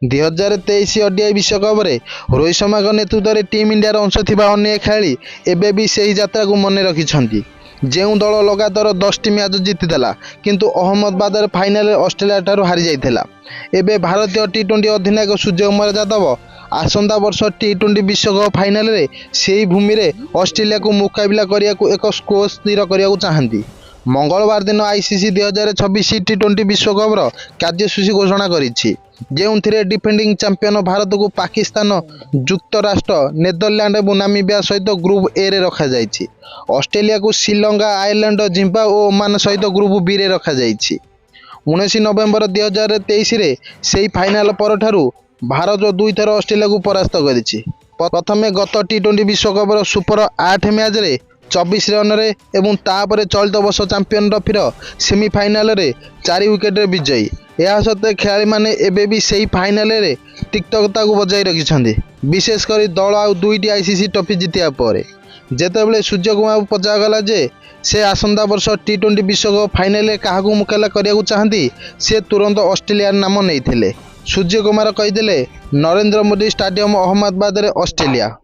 2023 ODI विश्वकप रोहित शर्मा नेतृत्व में टीम इंडिया अंश थिबा अन्य खेलाड़ी एबे भी सही यात्रा को मन रखिछंती। जो दल लगातार 10टी मैच जीतीला किंतु अहमदाबाद फाइनाल ऑस्ट्रेलिया ठारू हारी जाइथिला। एबे भारतीय टी20 अधिनायक सूर्यकुमार यादव आसंता वर्ष टी20 विश्वकप फाइनाल रे सेही भूमि रे ऑस्ट्रेलिया को मुकाबला करिया को एक स्कोर स्थिर करिया को चाहती। मंगलवार दिन आईसीसी 2026 टी20 विश्वकप कार्यसूची घोषणा करिछि, जो डिफेंडिंग चैंपियन भारत को पाकिस्तान, युक्तराष्ट्र, नेदरलैंड और नामीबिया सहित ग्रुप ए रे रखा जाइछि। ऑस्ट्रेलिया को श्रीलंका, आयरलैंड, जिम्बाब्वे और ओमान सहित ग्रुप बी रे रखा जाइछि। 19 नवेम्बर 2023 रे सेही फाइनाल पर ठारू भारत 2 थर ऑस्ट्रेलिया को परास्त करिछि। प्रथमे गत टी20 विश्वकप सुपर 8 मैच रे 24 रन रे एवं तापर चलित वर्ष चैंपियन ट्रॉफी सेमिफाइनाल रे 4 विकेट रे विजयी। यह सत्वे खेलाड़ी माने एबे भी सही फाइनाल रे तिक्तता को बजाय रखिछन्ति, विशेषकर दल आ 2टी आईसीसी ट्रॉफी जितिया पर। जेतेबेले सूर्यकुमार को पचागला जे से आसंता वर्ष टी20 विश्वकप फाइनाल रे काहाकू मुकाबला करिया चाहती, से तुरंत ऑस्ट्रेलिया नाम नैथिले। सूर्यकुमार कहिदेले नरेंद्र मोदी स्टेडियम अहमदाबाद रे ऑस्ट्रेलिया।